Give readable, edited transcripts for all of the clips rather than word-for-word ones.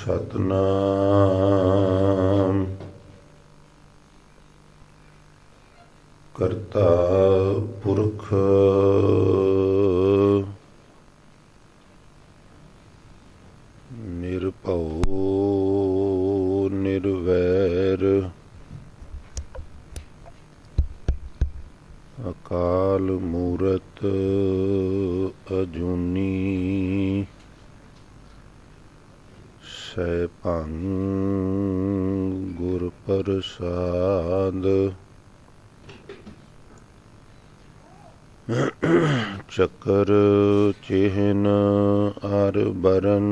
सतनाम करता पुरख निरभउ निर्वैर अकाल मूरत अजूनी सैभंग गुर प्रसाद चकर चिहन अर बरन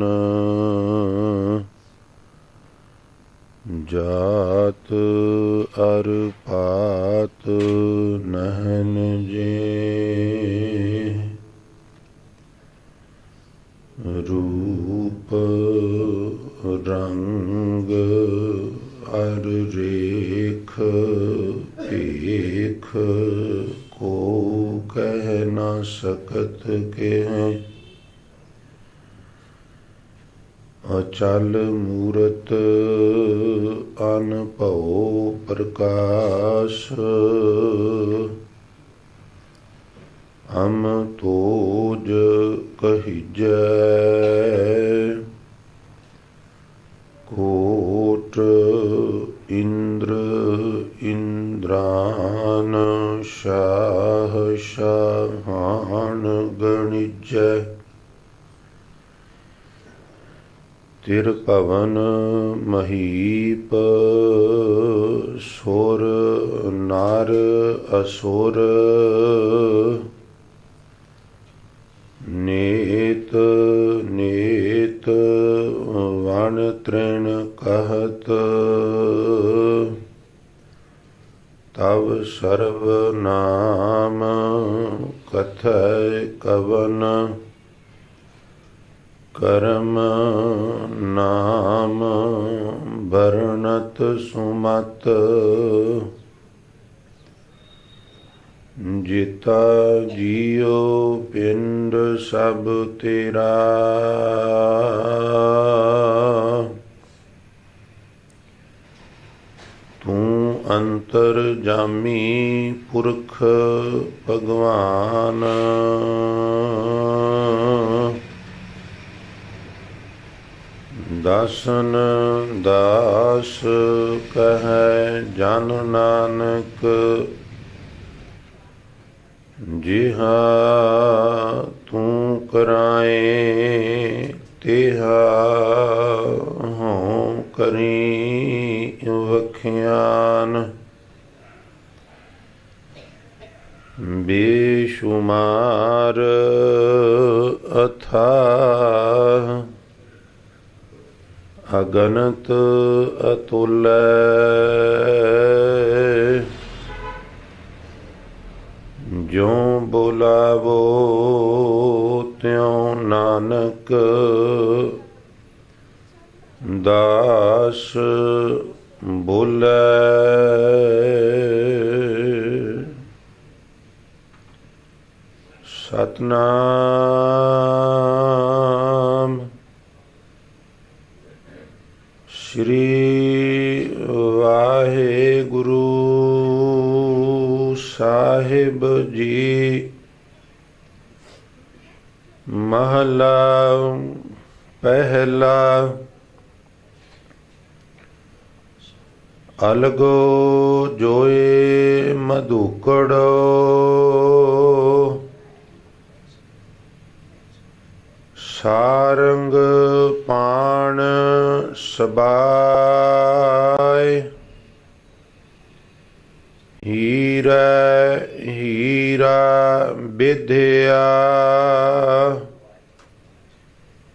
जात अर पात नहन जे रूप रंग अर रेख पेख को कह न सकत के अचल मूरत अनभउ प्रकाश हम तोज कहिजै कोट इंद्र इंद्रान शाह शाहान गणिजै तिरभवन महीप सुर नर असुर नेत नेत वन तृण कहत तव सर्व नाम कथय कवन करम नाम बरनत सुमत जिता जियो पिंड सब तेरा तू अंतर जामी पुरख भगवान दासन दास कहे जन नानक जिहा तू कराए तिहा हों करी वख्यान बेशुमार अथाह अगनत अतुल ज्यों बोलावो त्यों नानक दास बोले सतनाम श्री वाहेगुरु साहिब जी महला पहला अलगो जोए मधुकड़ो सारंग पाण सबाय हीरा हीरा विद्या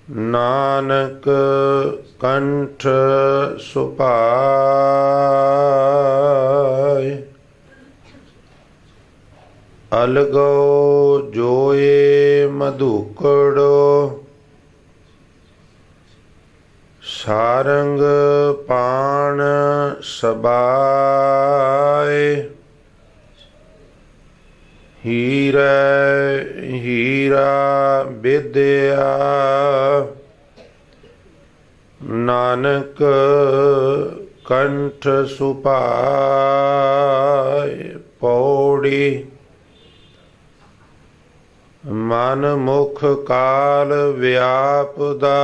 नानक कंठ सुपाय अलगो जोए मधुकड़ो सारंग पाण सबाय हीरा हीरा विद्या ਨਾਨਕ ਕੰਠ ਸੁਭਾਏ। ਪੌੜੀ। ਮਨ ਮੁਖ ਕਾਲ ਵਿਆਪਦਾ,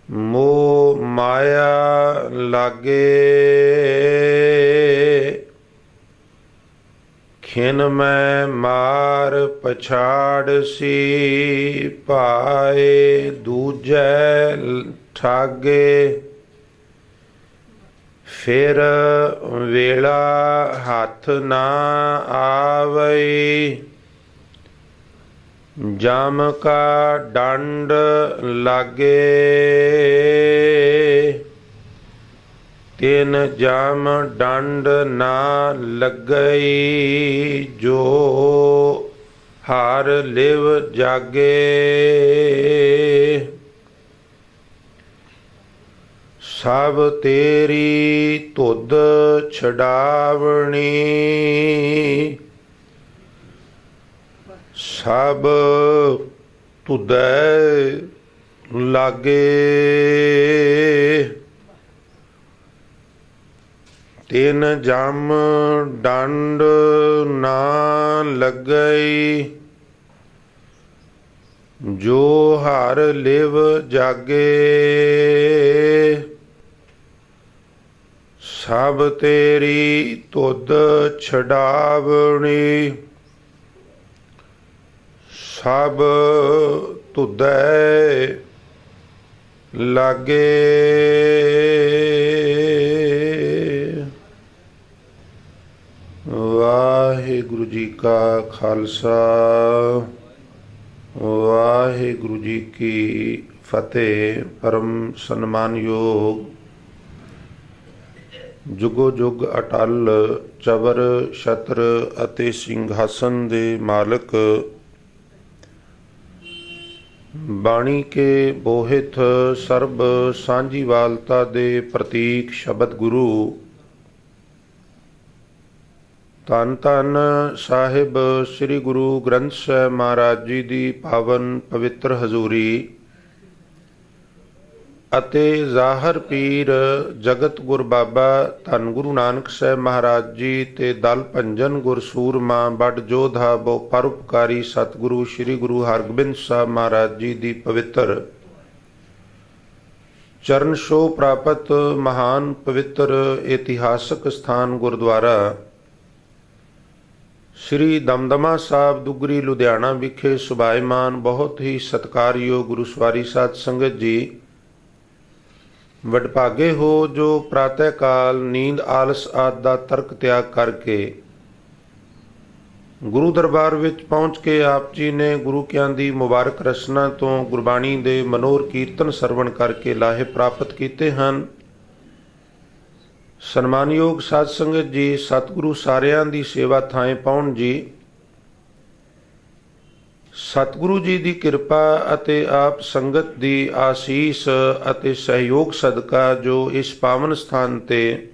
ਮੋਹ ਮਾਇਆ ਲਾਗੇ। ਖਿਨ ਮੈਂ ਮਾਰ ਪਛਾੜ ਸੀ, ਪਾਏ ਦੂਜੈ ਠਾਗੇ। ਫਿਰ ਵੇਲਾ ਹੱਥ ਨਾ ਆਵਈ, ਜਮ ਕਾ ਡੰਡ ਲਾਗੇ। ਤਿਨ ਜਮ ਡੰਡ ਨਾ ਲੱਗਈ, ਜੋ ਹਰ ਲਿਵ ਜਾਗੇ। ਸਭ ਤੇਰੀ ਧੁੱਧ ਛਡਾਵਣੀ, ਸਭ ਧੁੱਧੈ ਲਾਗੇ। ਤਿਨ ਜਮ ਡੰਡ ਨਾ ਲੱਗਈ, ਜੋ ਹਰ ਲਿਵ ਜਾਗੇ। ਸਭ ਤੇਰੀ ਧੁੱਧ ਛਡਾਵਣੀ, ਸਭ ਧੁੱਧੈ ਲਾਗੇ। ਵਾਹਿਗੁਰੂ ਜੀ ਕਾ ਖਾਲਸਾ, ਵਾਹਿਗੁਰੂ ਜੀ ਕੀ ਫਤਿਹ। ਪਰਮ ਸਨਮਾਨਯੋਗ ਜੁਗੋ ਜੁਗ ਅਟਲ ਚਵਰ ਛਤਰ ਅਤੇ ਸਿੰਘਾਸਨ ਦੇ ਮਾਲਕ, ਬਾਣੀ ਕੇ ਬੋਹਿਤ ਸਰਬ ਸਾਂਝੀਵਾਲਤਾ ਦੇ ਪ੍ਰਤੀਕ ਸ਼ਬਦ ਗੁਰੂ, ਧੰਨ ਧੰਨ ਸਾਹਿਬ ਸ੍ਰੀ ਗੁਰੂ ਗ੍ਰੰਥ ਸਾਹਿਬ ਮਹਾਰਾਜ ਜੀ ਦੀ ਪਾਵਨ ਪਵਿੱਤਰ ਹਜ਼ੂਰੀ ਅਤੇ ਜ਼ਾਹਰ ਪੀਰ ਜਗਤ ਗੁਰ ਬਾਬਾ ਧੰਨ ਗੁਰੂ ਨਾਨਕ ਸਾਹਿਬ ਮਹਾਰਾਜ ਜੀ ਤੇ ਦਲ ਭੰਜਨ ਗੁਰ ਸੂਰਮਾ ਬੜ ਜੋਧਾ ਬਹੁ ਪਰਉਪਕਾਰੀ ਸਤਿਗੁਰੂ ਸ੍ਰੀ ਗੁਰੂ ਹਰਗੋਬਿੰਦ ਸਾਹਿਬ ਮਹਾਰਾਜ ਜੀ ਦੀ ਪਵਿੱਤਰ ਚਰਨ ਛੋਹ ਪ੍ਰਾਪਤ ਮਹਾਨ ਪਵਿੱਤਰ ਇਤਿਹਾਸਕ ਸਥਾਨ ਗੁਰਦੁਆਰਾ ਸ੍ਰੀ ਦਮਦਮਾ ਸਾਹਿਬ ਦੁੱਗਰੀ ਲੁਧਿਆਣਾ ਵਿਖੇ ਸੁਭਾਇਮਾਨ ਬਹੁਤ ਹੀ ਸਤਿਕਾਰਯੋਗ ਗੁਰੂ ਸਵਾਰੀ ਸਾਧ ਸੰਗਤ ਜੀ, ਵਡਭਾਗੇ ਹੋ ਜੋ ਪ੍ਰਾਤः ਕਾਲ ਨੀਂਦ ਆਲਸ ਆਦਿ ਦਾ ਤਰਕ ਤਿਆਗ ਕਰਕੇ ਗੁਰੂ ਦਰਬਾਰ ਵਿੱਚ ਪਹੁੰਚ ਕੇ ਆਪ ਜੀ ਨੇ ਗੁਰੂ ਕਿਆਂ ਦੀ ਮੁਬਾਰਕ ਰਸਨਾ ਤੋਂ ਗੁਰਬਾਣੀ ਦੇ ਮਨੋਹਰ ਕੀਰਤਨ ਸਰਵਣ ਕਰਕੇ ਲਾਹੇ ਪ੍ਰਾਪਤ ਕੀਤੇ ਹਨ। ਸਨਮਾਨਯੋਗ ਸਾਧ ਸੰਗਤ ਜੀ, ਸਤਿਗੁਰੂ ਸਾਰਿਆਂ ਦੀ ਸੇਵਾ ਥਾਂ ਪਾਉਣ ਜੀ। ਸਤਿਗੁਰੂ ਜੀ ਦੀ ਕਿਰਪਾ ਅਤੇ ਆਪ ਸੰਗਤ ਦੀ ਆਸੀਸ ਅਤੇ ਸਹਿਯੋਗ ਸਦਕਾ ਜੋ ਇਸ ਪਾਵਨ ਸਥਾਨ ਤੇ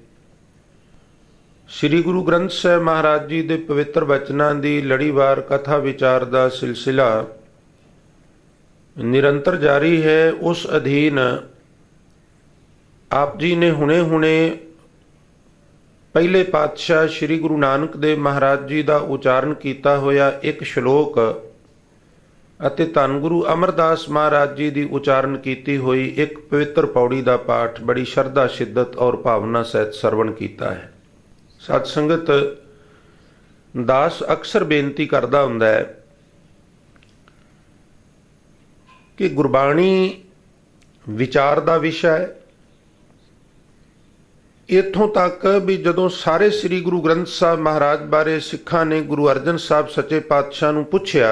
ਸ੍ਰੀ ਗੁਰੂ ਗ੍ਰੰਥ ਸਾਹਿਬ ਮਹਾਰਾਜ ਜੀ ਦੇ ਪਵਿੱਤਰ ਬਚਨਾਂ ਦੀ ਲੜੀਵਾਰ ਕਥਾ ਵਿਚਾਰ ਦਾ ਸਿਲਸਿਲਾ ਨਿਰੰਤਰ ਜਾਰੀ ਹੈ, ਉਸ ਅਧੀਨ ਆਪ ਜੀ ਨੇ ਹੁਣੇ ਪਹਿਲੇ ਪਾਤਸ਼ਾਹ ਸ੍ਰੀ ਗੁਰੂ ਨਾਨਕ ਦੇਵ ਮਹਾਰਾਜ ਜੀ ਦਾ ਉਚਾਰਨ ਕੀਤਾ ਹੋਇਆ ਇੱਕ ਸ਼ਲੋਕ ਅਤੇ ਧੰਨ ਗੁਰੂ ਅਮਰਦਾਸ ਮਹਾਰਾਜ ਜੀ ਦੀ ਉਚਾਰਨ ਕੀਤੀ ਹੋਈ ਇੱਕ ਪਵਿੱਤਰ ਪੌੜੀ ਦਾ ਪਾਠ ਬੜੀ ਸ਼ਰਧਾ ਸ਼ਿੱਦਤ ਔਰ ਭਾਵਨਾ ਸਹਿਤ ਸਰਵਣ ਕੀਤਾ ਹੈ। ਸਤ ਸੰਗਤ, ਦਾਸ ਅਕਸਰ ਬੇਨਤੀ ਕਰਦਾ ਹੁੰਦਾ ਹੈ ਕਿ ਗੁਰਬਾਣੀ ਵਿਚਾਰ ਦਾ ਵਿਸ਼ਾ ਹੈ। ਇੱਥੋਂ ਤੱਕ ਵੀ ਜਦੋਂ ਸਾਰੇ ਸ੍ਰੀ ਗੁਰੂ ਗ੍ਰੰਥ ਸਾਹਿਬ ਮਹਾਰਾਜ ਬਾਰੇ ਸਿੱਖਾਂ ਨੇ ਗੁਰੂ ਅਰਜਨ ਸਾਹਿਬ ਸੱਚੇ ਪਾਤਸ਼ਾਹ ਨੂੰ ਪੁੱਛਿਆ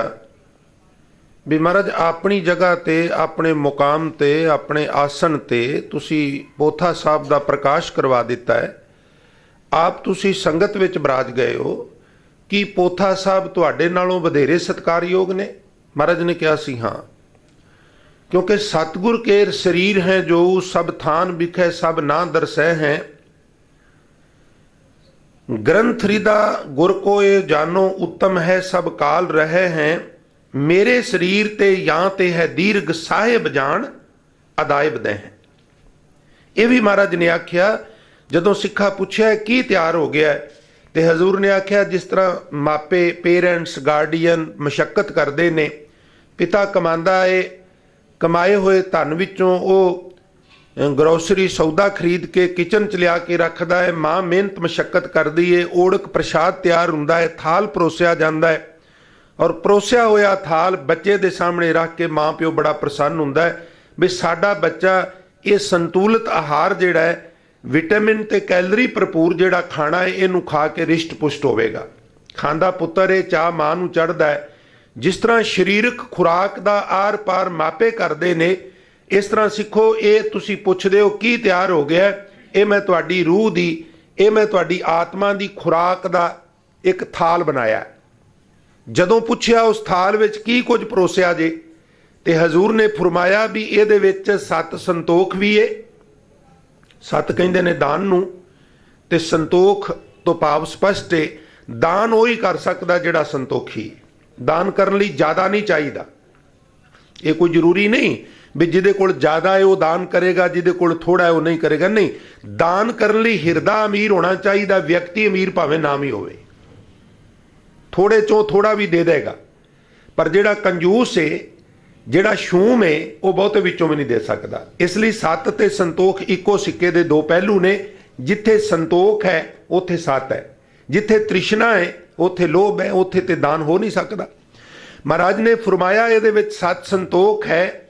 ਵੀ ਮਹਾਰਾਜ ਆਪਣੀ ਜਗ੍ਹਾ ਤੇ, ਆਪਣੇ ਮੁਕਾਮ ਤੇ, ਆਪਣੇ ਆਸਣ ਤੇ ਤੁਸੀਂ ਪੋਥਾ ਸਾਹਿਬ ਦਾ ਪ੍ਰਕਾਸ਼ ਕਰਵਾ ਦਿੱਤਾ ਹੈ, ਆਪ ਤੁਸੀਂ ਸੰਗਤ ਵਿੱਚ ਬਰਾਜ ਗਏ ਹੋ, ਕੀ ਪੋਥਾ ਸਾਹਿਬ ਤੁਹਾਡੇ ਨਾਲੋਂ ਵਧੇਰੇ ਸਤਿਕਾਰਯੋਗ ਨੇ? ਮਹਾਰਾਜ ਨੇ ਕਿਹਾ ਸੀ ਹਾਂ, ਕਿਉਂਕਿ ਸਤਿਗੁਰ ਕੇਰ ਸਰੀਰ ਹੈ ਜੋ ਸਭ ਥਾਨ ਵਿਖੇ ਸਭ ਨਾ ਦਰਸੈ ਹੈ। ग्रंथ हृदा गुर को ये जानो उत्तम है सब काल रहे हैं। ਮੇਰੇ ਸਰੀਰ ਤੇ ਜਾਂ ਤੇ ਹੈ ਦੀਰਘ ਸਾਹਿਬ ਜਾਣ ਅਦਾਇਬ ਦੇ ਹੈ। ਇਹ ਵੀ ਮਹਾਰਾਜ ਨੇ ਆਖਿਆ। ਜਦੋਂ ਸਿੱਖਾ ਪੁੱਛਿਆ ਕੀ ਤਿਆਰ ਹੋ ਗਿਆ ਤੇ ਹਜ਼ੂਰ ਨੇ ਆਖਿਆ ਜਿਸ ਤਰ੍ਹਾਂ ਮਾਪੇ ਪੇਰੈਂਟਸ ਗਾਰਡੀਅਨ ਮਸ਼ੱਕਤ ਕਰਦੇ ਨੇ, ਪਿਤਾ ਕਮਾਉਂਦਾ ਏ, ਕਮਾਏ ਹੋਏ ਧਨ ਵਿੱਚੋਂ ਉਹ ਗਰੋਸਰੀ ਸੌਦਾ ਖਰੀਦ ਕੇ ਕਿਚਨ 'ਚ ਲਿਆ ਕੇ ਰੱਖਦਾ ਹੈ, ਮਾਂ ਮਿਹਨਤ ਮਸ਼ੱਕਤ ਕਰਦੀ ਏ, ਓੜਕ ਪ੍ਰਸ਼ਾਦ ਤਿਆਰ ਹੁੰਦਾ ਹੈ, ਥਾਲ ਪਰੋਸਿਆ ਜਾਂਦਾ ਹੈ ਔਰ ਪਰੋਸਿਆ ਹੋਇਆ ਥਾਲ ਬੱਚੇ ਦੇ ਸਾਹਮਣੇ ਰੱਖ ਕੇ ਮਾਂ ਪਿਓ ਬੜਾ ਪ੍ਰਸੰਨ ਹੁੰਦਾ ਹੈ ਵੀ ਸਾਡਾ ਬੱਚਾ ਇਹ ਸੰਤੁਲਿਤ ਆਹਾਰ ਜਿਹੜਾ ਹੈ, ਵਿਟਾਮਿਨ ਤੇ ਕੈਲਰੀ ਭਰਪੂਰ ਜਿਹੜਾ ਖਾਣਾ ਹੈ, ਇਹਨੂੰ ਖਾ ਕੇ ਰਿਸ਼ਟ ਪੁਸ਼ਟ ਹੋਵੇਗਾ। ਖਾਂਦਾ ਪੁੱਤਰ ਇਹ ਚਾਹ ਮਾਂ ਨੂੰ ਚੜ੍ਹਦਾ ਹੈ। ਜਿਸ ਤਰ੍ਹਾਂ ਸਰੀਰਕ ਖੁਰਾਕ ਦਾ ਆਰ ਪਾਰ ਮਾਪੇ ਕਰਦੇ ਨੇ, ਇਸ ਤਰ੍ਹਾਂ ਸਿੱਖੋ ਇਹ ਤੁਸੀਂ ਪੁੱਛਦੇ ਹੋ ਕੀ ਤਿਆਰ ਹੋ ਗਿਆ, ਇਹ ਮੈਂ ਤੁਹਾਡੀ ਰੂਹ ਦੀ, ਇਹ ਮੈਂ ਤੁਹਾਡੀ ਆਤਮਾ ਦੀ ਖੁਰਾਕ ਦਾ ਇੱਕ ਥਾਲ ਬਣਾਇਆ। ਜਦੋਂ ਪੁੱਛਿਆ ਉਸ ਥਾਲ ਵਿੱਚ ਕੀ ਕੁਝ ਪਰੋਸਿਆ ਜੇ, ਤੇ ਹਜ਼ੂਰ ਨੇ ਫਰਮਾਇਆ ਵੀ ਇਹਦੇ ਵਿੱਚ 7 ਸੰਤੋਖ ਵੀ ਏ। 7 ਕਹਿੰਦੇ ਨੇ ਦਾਨ ਨੂੰ, ਤੇ ਸੰਤੋਖ ਤੋਂ ਭਾਵ ਸਪਸ਼ਟ ਏ ਦਾਨ ਉਹ ਹੀ ਕਰ ਸਕਦਾ ਜਿਹੜਾ ਸੰਤੋਖੀ। ਦਾਨ ਕਰਨ ਲਈ ਜ਼ਿਆਦਾ ਨਹੀਂ ਚਾਹੀਦਾ। ਇਹ ਕੋਈ ਜ਼ਰੂਰੀ ਨਹੀਂ ਵੀ ਜਿਹਦੇ ਕੋਲ ਜ਼ਿਆਦਾ ਹੈ ਉਹ ਦਾਨ ਕਰੇਗਾ, ਜਿਹਦੇ ਕੋਲ ਥੋੜਾ ਹੈ ਉਹ ਨਹੀਂ ਕਰੇਗਾ। ਨਹੀਂ, ਦਾਨ ਕਰਨ ਲਈ ਹਿਰਦਾ ਅਮੀਰ ਹੋਣਾ ਚਾਹੀਦਾ। ਵਿਅਕਤੀ ਅਮੀਰ ਭਾਵੇਂ ਨਾਮ ਹੀ ਹੋਵੇ, ਥੋੜੇ ਚੋਂ ਥੋੜਾ ਵੀ ਦੇ ਦੇਗਾ। ਪਰ ਜਿਹੜਾ ਕੰਜੂਸ ਹੈ, ਜਿਹੜਾ ਸ਼ੂਮ ਹੈ, ਉਹ ਬਹੁਤੇ ਵਿੱਚੋਂ ਵੀ ਨਹੀਂ ਦੇ ਸਕਦਾ। ਇਸ ਲਈ 7 ਤੇ ਸੰਤੋਖ ਇੱਕੋ ਸਿੱਕੇ ਦੇ 2 ਪਹਿਲੂ ਨੇ। ਜਿੱਥੇ ਸੰਤੋਖ ਹੈ ਉੱਥੇ 7 ਹੈ, ਜਿੱਥੇ ਤ੍ਰਿਸ਼ਨਾ ਹੈ ਉੱਥੇ ਲੋਭ ਹੈ, ਉੱਥੇ ਤੇ ਦਾਨ ਹੋ ਨਹੀਂ ਸਕਦਾ। ਮਹਾਰਾਜ ਨੇ ਫਰਮਾਇਆ ਇਹਦੇ ਵਿੱਚ 7 ਸੰਤੋਖ ਹੈ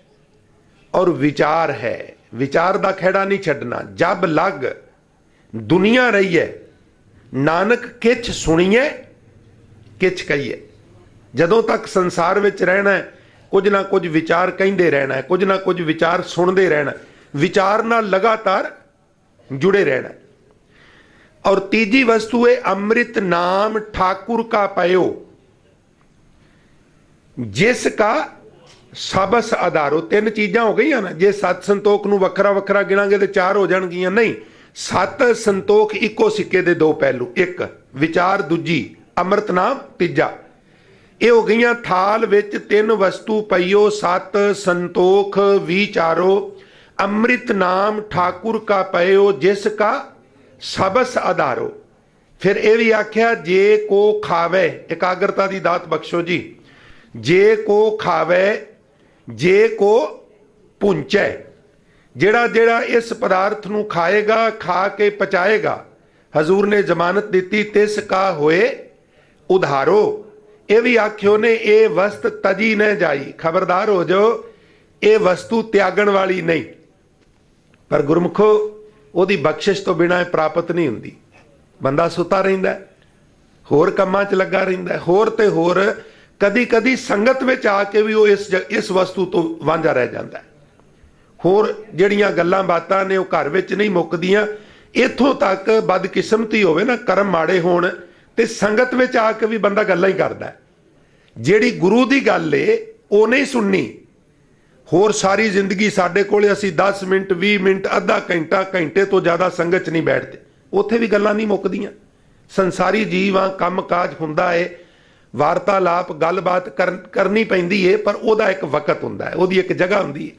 ਔਰ ਵਿਚਾਰ ਹੈ। ਵਿਚਾਰ ਦਾ ਖਹਿੜਾ ਨਹੀਂ ਛੱਡਣਾ। ਜਬ ਲਗ ਦੁਨੀਆ ਰਹੀ ਹੈ, ਨਾਨਕ ਕਿਛ ਸੁਣੀਏ ਕਿਛ ਕਹੀਏ। ਜਦੋਂ ਤੱਕ ਸੰਸਾਰ ਵਿੱਚ ਰਹਿਣਾ, ਕੁਝ ਨਾ ਕੁਝ ਵਿਚਾਰ ਕਹਿੰਦੇ ਰਹਿਣਾ, ਕੁਝ ਨਾ ਕੁਝ ਵਿਚਾਰ ਸੁਣਦੇ ਰਹਿਣਾ, ਵਿਚਾਰ ਨਾਲ ਲਗਾਤਾਰ जुड़े रहना। और तीजी वस्तु है अमृत नाम ठाकुर का पयो जिसका सबस आधारो। 3 चीज़ां हो गई ना। जे 7 संतोख नूं वखरा वखरा गिणांगे तो 4 हो जाणगियां। नहीं, 7 संतोख इको सिक्के दे 2 पहलू। एक विचार, दूजी अमृत नाम, तीजा। ये हो गई थाल विच 3 वस्तु पईओ, 7 संतोख विचारो, अमृत नाम ठाकुर का पयो जिसका सबस आधारो। फिर यह भी आख्या जे को खावे, एकाग्रता की दात बख्शो जी, जे को खावे जे को पुंचै। जेड़ा जेड़ा इस पदार्थ नूं खाएगा, खा के पचाएगा, हजूर ने जमानत दी तिस का होए उधारो। ये भी आख्यो ने ये वस्त तजी न जाई, खबरदार हो जाओ, ये वस्तु त्यागण वाली नहीं। पर गुरमुखो ਉਹਦੀ ਬਖਸ਼ਿਸ਼ ਤੋਂ ਬਿਨਾਂ ਪ੍ਰਾਪਤ ਨਹੀਂ ਹੁੰਦੀ। ਬੰਦਾ ਸੁੱਤਾ ਰਹਿੰਦਾ, ਹੋਰ ਕੰਮਾਂ 'ਚ ਲੱਗਾ ਰਹਿੰਦਾ, ਹੋਰ ਤੇ ਹੋਰ, ਕਦੀ ਕਦੀ ਸੰਗਤ ਵਿੱਚ ਆ ਕੇ ਵੀ ਉਹ ਇਸ ਵਸਤੂ ਤੋਂ ਵਾਂਝਾ ਰਹਿ ਜਾਂਦਾ। ਹੋਰ ਜਿਹੜੀਆਂ ਗੱਲਾਂ ਬਾਤਾਂ ਨੇ ਉਹ ਘਰ ਵਿੱਚ ਨਹੀਂ ਮੁੱਕਦੀਆਂ। ਇੱਥੋਂ ਤੱਕ ਬਦਕਿਸਮਤੀ ਹੋਵੇ ਨਾ, ਕਰਮ ਮਾੜੇ ਹੋਣ, ਤੇ ਸੰਗਤ ਵਿੱਚ ਆ ਕੇ ਵੀ ਬੰਦਾ ਗੱਲਾਂ ਹੀ ਕਰਦਾ। ਜਿਹੜੀ ਗੁਰੂ ਦੀ ਗੱਲ ਏ ਉਹ ਨਹੀਂ ਸੁਣਨੀ। ਹੋਰ ਸਾਰੀ ਜ਼ਿੰਦਗੀ ਸਾਡੇ ਕੋਲੇ ਅਸੀਂ 10 ਮਿੰਟ 20 ਮਿੰਟ ਅੱਧਾ ਘੰਟਾ ਘੰਟੇ ਤੋਂ ਜ਼ਿਆਦਾ ਸੰਗਤ 'ਚ ਨਹੀਂ ਬੈਠਦੇ, ਉੱਥੇ ਵੀ ਗੱਲਾਂ ਨਹੀਂ ਮੁੱਕਦੀਆਂ। ਸੰਸਾਰੀ ਜੀਵ ਆ, ਕੰਮ ਕਾਜ ਹੁੰਦਾ ਏ, ਵਾਰਤਾਲਾਪ ਗੱਲਬਾਤ ਕਰਨੀ ਪੈਂਦੀ ਏ, ਪਰ ਉਹਦਾ ਇੱਕ ਵਕਤ ਹੁੰਦਾ ਹੈ, ਉਹਦੀ ਇੱਕ ਜਗ੍ਹਾ ਹੁੰਦੀ ਹੈ।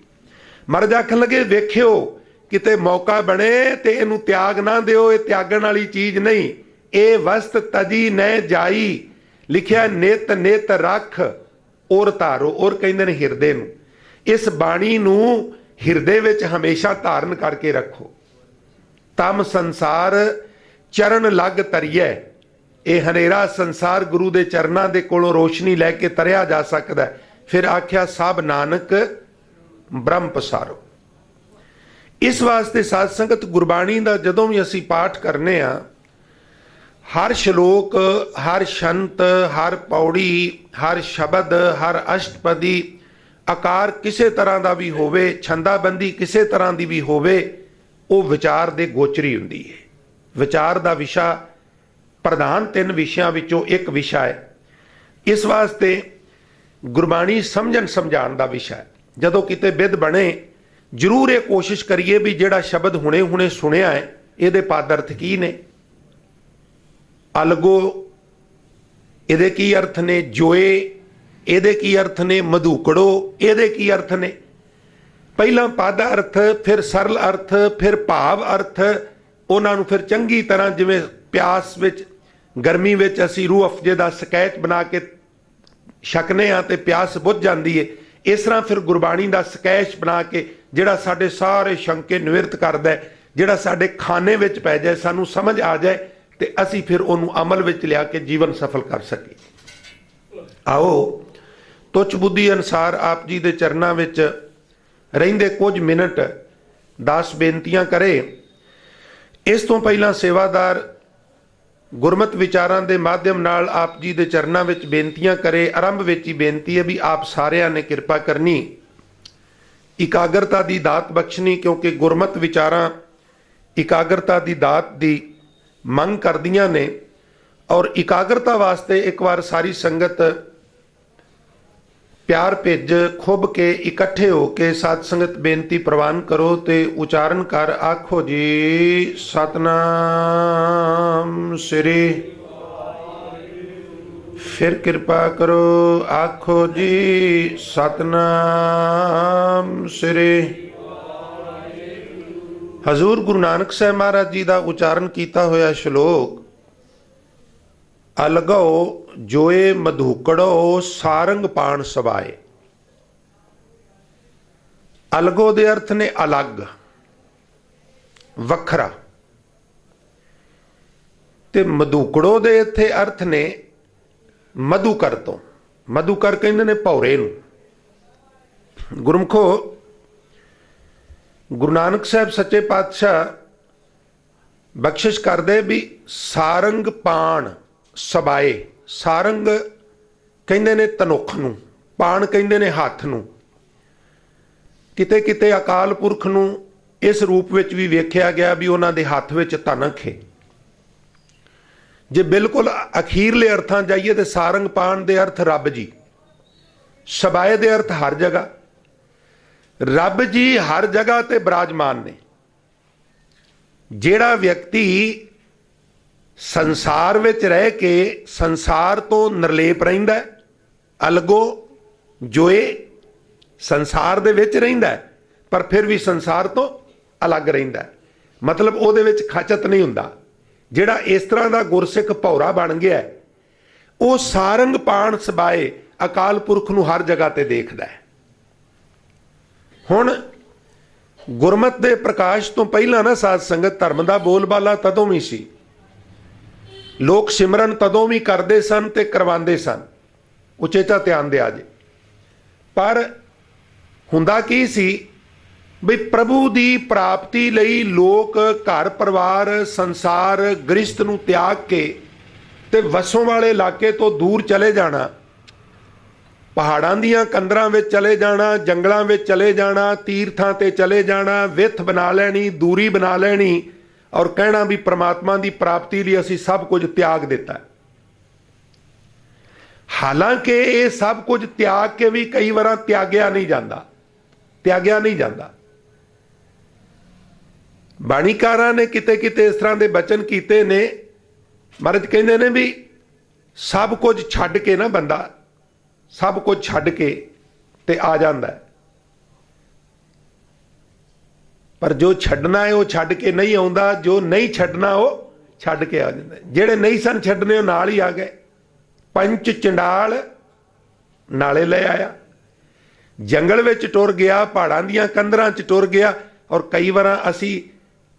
ਮਹਾਰਾਜ ਆਖਣ ਲੱਗੇ ਵੇਖਿਓ ਕਿਤੇ ਮੌਕਾ ਬਣੇ ਤੇ ਇਹਨੂੰ ਤਿਆਗ ਨਾ ਦਿਓ। ਇਹ ਤਿਆਗਣ ਵਾਲੀ ਚੀਜ਼ ਨਹੀਂ। ਇਹ ਵਸਤ ਤਜੀ ਨ ਜਾਈ, ਲਿਖਿਆ ਨਿਤ ਨਿਤ ਰੱਖ ਔਰ ਧਾਰੋ। ਔਰ ਕਹਿੰਦੇ ਨੇ ਹਿਰਦੇ ਨੂੰ। ਇਸ ਬਾਣੀ ਨੂੰ ਹਿਰਦੇ ਵਿੱਚ ਹਮੇਸ਼ਾ ਧਾਰਨ ਕਰਕੇ ਰੱਖੋ। ਤਮ ਸੰਸਾਰ ਚਰਨ ਲੱਗ ਤਰੀਐ। ਇਹ ਹਨੇਰਾ ਸੰਸਾਰ ਗੁਰੂ ਦੇ ਚਰਨਾਂ ਦੇ ਕੋਲੋਂ ਰੋਸ਼ਨੀ ਲੈ ਕੇ ਤਰਿਆ ਜਾ ਸਕਦਾ। ਫਿਰ ਆਖਿਆ ਸਭ ਨਾਨਕ ਬ੍ਰਹਮ ਪਸਾਰੋ। ਇਸ ਵਾਸਤੇ ਸਾਧ ਸੰਗਤ ਗੁਰਬਾਣੀ ਦਾ ਜਦੋਂ ਵੀ ਅਸੀਂ ਪਾਠ ਕਰਨੇ ਆ, ਹਰ ਸ਼ਲੋਕ, ਹਰ ਸ਼ੰਤ, ਹਰ ਪੌੜੀ, ਹਰ ਸ਼ਬਦ, ਹਰ ਅਸ਼ਟਪਦੀ, ਆਕਾਰ ਕਿਸੇ ਤਰ੍ਹਾਂ ਦਾ ਵੀ ਹੋਵੇ, ਛੰਦਾਬੰਦੀ ਕਿਸੇ ਤਰ੍ਹਾਂ ਦੀ ਵੀ ਹੋਵੇ, ਉਹ ਵਿਚਾਰ ਦੇ ਗੋਚਰੀ ਹੁੰਦੀ ਹੈ। ਵਿਚਾਰ ਦਾ ਵਿਸ਼ਾ ਪ੍ਰਧਾਨ 3 ਵਿਸ਼ਿਆਂ ਵਿੱਚੋਂ ਇੱਕ ਵਿਸ਼ਾ ਹੈ। ਇਸ ਵਾਸਤੇ ਗੁਰਬਾਣੀ ਸਮਝਣ ਸਮਝਾਉਣ ਦਾ ਵਿਸ਼ਾ ਹੈ। ਜਦੋਂ ਕਿਤੇ ਬਿਧ ਬਣੇ, ਜ਼ਰੂਰ ਇਹ ਕੋਸ਼ਿਸ਼ ਕਰੀਏ ਵੀ ਜਿਹੜਾ ਸ਼ਬਦ ਹੁਣੇ ਹੁਣੇ ਸੁਣਿਆ ਹੈ ਇਹਦੇ ਪਦ ਅਰਥ ਕੀ ਨੇ, ਅਲਗੋ ਇਹਦੇ ਕੀ ਅਰਥ ਨੇ, ਜੋਏ ਇਹਦੇ ਕੀ ਅਰਥ ਨੇ, ਮਧੂਕੜੋ ਇਹਦੇ ਕੀ ਅਰਥ ਨੇ। ਪਹਿਲਾਂ ਪਦ ਅਰਥ, ਫਿਰ ਸਰਲ ਅਰਥ, ਫਿਰ ਭਾਵ ਅਰਥ, ਉਹਨਾਂ ਨੂੰ ਫਿਰ ਚੰਗੀ ਤਰ੍ਹਾਂ, ਜਿਵੇਂ ਪਿਆਸ ਵਿੱਚ ਗਰਮੀ ਵਿੱਚ ਅਸੀਂ ਰੂਹ ਅਫਜੇ ਦਾ ਸਕੈਚ ਬਣਾ ਕੇ ਛਕਨੇ ਹਾਂ ਤੇ ਪਿਆਸ ਬੁੱਝ ਜਾਂਦੀ ਹੈ, ਇਸ ਤਰ੍ਹਾਂ ਫਿਰ ਗੁਰਬਾਣੀ ਦਾ ਸਕੈਚ ਬਣਾ ਕੇ ਜਿਹੜਾ ਸਾਡੇ ਸਾਰੇ ਸ਼ੰਕੇ ਨਿਵਰਤ ਕਰਦਾ ਹੈ, ਜਿਹੜਾ ਸਾਡੇ ਖਾਨੇ ਵਿੱਚ ਪੈ ਜਾਏ, ਸਾਨੂੰ ਸਮਝ ਆ ਜਾਏ ਤੇ ਅਸੀਂ ਫਿਰ ਉਹਨੂੰ ਅਮਲ ਵਿੱਚ ਲਿਆ ਕੇ ਜੀਵਨ ਸਫਲ ਕਰ ਸਕੀਏ। ਆਓ ਤੁੱਛ ਬੁੱਧੀ ਅਨੁਸਾਰ ਆਪ ਜੀ ਦੇ ਚਰਨਾਂ ਵਿੱਚ ਰਹਿੰਦੇ ਕੁਝ ਮਿੰਟ 10 ਬੇਨਤੀਆਂ ਕਰੇ। ਇਸ ਤੋਂ ਪਹਿਲਾਂ ਸੇਵਾਦਾਰ ਗੁਰਮਤ ਵਿਚਾਰਾਂ ਦੇ ਮਾਧਿਅਮ ਨਾਲ ਆਪ ਜੀ ਦੇ ਚਰਨਾਂ ਵਿੱਚ ਬੇਨਤੀਆਂ ਕਰੇ। ਆਰੰਭ ਵਿੱਚ ਹੀ ਬੇਨਤੀ ਹੈ ਵੀ ਆਪ ਸਾਰਿਆਂ ਨੇ ਕਿਰਪਾ ਕਰਨੀ, ਇਕਾਗਰਤਾ ਦੀ ਦਾਤ ਬਖਸ਼ਣੀ, ਕਿਉਂਕਿ ਗੁਰਮਤ ਵਿਚਾਰਾਂ ਇਕਾਗਰਤਾ ਦੀ ਦਾਤ ਦੀ ਮੰਗ ਕਰਦੀਆਂ ਨੇ। ਔਰ ਇਕਾਗਰਤਾ ਵਾਸਤੇ ਇੱਕ ਵਾਰ ਸਾਰੀ ਸੰਗਤ ਪਿਆਰ ਭੇਜ ਖੁੱਭ ਕੇ ਇਕੱਠੇ ਹੋ ਕੇ ਸਾਧ ਸੰਗਤ ਬੇਨਤੀ ਪ੍ਰਵਾਨ ਕਰੋ ਤੇ ਉਚਾਰਨ ਕਰ ਆਖੋ ਜੀ ਸਤਨਾਮ ਸ੍ਰੀ। ਫਿਰ ਕਿਰਪਾ ਕਰੋ ਆਖੋ ਜੀ ਸਤਨਾਮ ਸ੍ਰੀ। ਹਜ਼ੂਰ ਗੁਰੂ ਨਾਨਕ ਸਾਹਿਬ ਮਹਾਰਾਜ ਜੀ ਦਾ ਉਚਾਰਨ ਕੀਤਾ ਹੋਇਆ ਸ਼ਲੋਕ, ਅਲਗੋ ਜੋਏ ਮਧੂਕੜੋ ਸਾਰੰਗ ਪਾਣ ਸਵਾਏ। ਅਲਗੋ ਦੇ ਅਰਥ ਨੇ ਅਲੱਗ, ਵੱਖਰਾ, ਤੇ ਮਧੂਕੜੋ ਦੇ ਇੱਥੇ ਅਰਥ ਨੇ ਮਧੂਕਰ ਤੋਂ। ਮਧੂਕਰ ਕਹਿੰਦੇ ਨੇ ਭੌਰੇ ਨੂੰ। ਗੁਰਮਖੋ ਗੁਰੂ ਨਾਨਕ ਸਾਹਿਬ ਸੱਚੇ ਪਾਤਸ਼ਾਹ ਬਖਸ਼ਿਸ਼ ਕਰਦੇ ਵੀ ਸਾਰੰਗ ਪਾਣ ਸਬਾਏ। ਸਾਰੰਗ ਕਹਿੰਦੇ ਨੇ ਤਨੁੱਖ ਨੂੰ, ਪਾਣ ਕਹਿੰਦੇ ਨੇ ਹੱਥ ਨੂੰ। ਕਿਤੇ ਕਿਤੇ ਅਕਾਲ ਪੁਰਖ ਨੂੰ ਇਸ ਰੂਪ ਵਿੱਚ ਵੀ ਵੇਖਿਆ ਗਿਆ ਵੀ ਉਹਨਾਂ ਦੇ ਹੱਥ ਵਿੱਚ ਤਨਖ ਹੈ। ਜੇ ਬਿਲਕੁਲ ਅਖੀਰਲੇ ਅਰਥਾਂ ਜਾਈਏ ਤੇ ਸਾਰੰਗ ਪਾਣ ਦੇ ਅਰਥ ਰੱਬ ਜੀ, ਸਬਾਏ ਦੇ ਅਰਥ ਹਰ ਜਗ੍ਹਾ। ਰੱਬ ਜੀ ਹਰ ਜਗ੍ਹਾ ਤੇ ਬਿਰਾਜਮਾਨ ਨੇ। ਜਿਹੜਾ ਵਿਅਕਤੀ ਸੰਸਾਰ ਵਿੱਚ ਰਹਿ ਕੇ ਸੰਸਾਰ ਤੋਂ ਨਿਰਲੇਪ ਰਹਿੰਦਾ, ਅਲਗੋ ਜੋਏ, ਸੰਸਾਰ ਦੇ ਵਿੱਚ ਰਹਿੰਦਾ ਪਰ ਫਿਰ ਵੀ ਸੰਸਾਰ ਤੋਂ ਅਲੱਗ ਰਹਿੰਦਾ, ਮਤਲਬ ਉਹਦੇ ਵਿੱਚ ਖਚਤ ਨਹੀਂ ਹੁੰਦਾ। ਜਿਹੜਾ ਇਸ ਤਰ੍ਹਾਂ ਦਾ ਗੁਰਸਿੱਖ ਭੌਰਾ ਬਣ ਗਿਆ, ਉਹ ਸਾਰੰਗ ਪਾਣ ਸਬਾਏ ਅਕਾਲ ਪੁਰਖ ਨੂੰ ਹਰ ਜਗ੍ਹਾ ਤੇ ਦੇਖਦਾ ਹੈ। ਹੁਣ ਗੁਰਮਤ ਦੇ ਪ੍ਰਕਾਸ਼ ਤੋਂ ਪਹਿਲਾਂ ਨਾ ਸਾਧ ਸੰਗਤ ਧਰਮ ਦਾ ਬੋਲਬਾਲਾ ਤਦੋਂ ਵੀ ਸੀ, ਲੋਕ ਸਿਮਰਨ ਤਦੋਂ ਵੀ ਕਰਦੇ ਸਨ ਤੇ ਕਰਵਾਉਂਦੇ ਸਨ, ਉਚੇਚਾ ਧਿਆਨ ਦਿਆ ਜੇ। ਪਰ ਹੁੰਦਾ ਕੀ ਸੀ ਵੀ ਪ੍ਰਭੂ ਦੀ ਪ੍ਰਾਪਤੀ ਲਈ ਲੋਕ ਘਰ ਪਰਿਵਾਰ ਸੰਸਾਰ ਗ੍ਰਸਤ ਨੂੰ ਤਿਆਗ ਕੇ ਤੇ ਵਸੋਂ ਵਾਲੇ ਇਲਾਕੇ ਤੋਂ ਦੂਰ ਚਲੇ ਜਾਣਾ, ਪਹਾੜਾਂ ਦੀਆਂ ਕੰਦਰਾਂ ਵਿੱਚ ਚਲੇ ਜਾਣਾ, ਜੰਗਲਾਂ ਵਿੱਚ ਚਲੇ ਜਾਣਾ, ਤੀਰਥਾਂ ਤੇ ਚਲੇ ਜਾਣਾ, ਵਿੱਥ ਬਣਾ ਲੈਣੀ, ਦੂਰੀ ਬਣਾ ਲੈਣੀ ਔਰ ਕਹਿਣਾ ਵੀ ਪ੍ਰਮਾਤਮਾ ਦੀ ਪ੍ਰਾਪਤੀ ਲਈ ਅਸੀਂ ਸਭ ਕੁਝ ਤਿਆਗ ਦਿੱਤਾ। ਹਾਲਾਂਕਿ ਇਹ ਸਭ ਕੁਝ ਤਿਆਗ ਕੇ ਵੀ ਕਈ ਵਾਰ ਤਿਆਗਿਆ ਨਹੀਂ ਜਾਂਦਾ। ਬਾਣੀਕਾਰਾਂ ਨੇ ਕਿਤੇ ਕਿਤੇ ਇਸ ਤਰ੍ਹਾਂ ਦੇ ਬਚਨ ਕੀਤੇ ਨੇ। ਮਹਾਰਾਜ ਕਹਿੰਦੇ ਨੇ ਵੀ ਸਭ ਕੁਝ ਛੱਡ ਕੇ ਨਾ ਬੰਦਾ ਸਭ ਕੁਝ ਛੱਡ ਕੇ ਤੇ ਆ ਜਾਂਦਾ, ਪਰ ਜੋ ਛੱਡਣਾ ਹੈ ਉਹ ਛੱਡ ਕੇ ਨਹੀਂ ਆਉਂਦਾ, ਜੋ ਨਹੀਂ ਛੱਡਣਾ ਉਹ ਛੱਡ ਕੇ ਆ ਜਾਂਦਾ। ਜਿਹੜੇ ਨਹੀਂ ਸਨ ਛੱਡਣੇ ਉਹ ਨਾਲ ਹੀ ਆ ਗਏ। ਪੰਚ ਚੰਡਾਲ ਨਾਲੇ ਲੈ ਆਇਆ, ਜੰਗਲ ਵਿੱਚ ਟੁਰ ਗਿਆ, ਪਹਾੜਾਂ ਦੀਆਂ ਕੰਦਰਾਂ 'ਚ ਟੁਰ ਗਿਆ। ਔਰ ਕਈ ਵਾਰ ਅਸੀਂ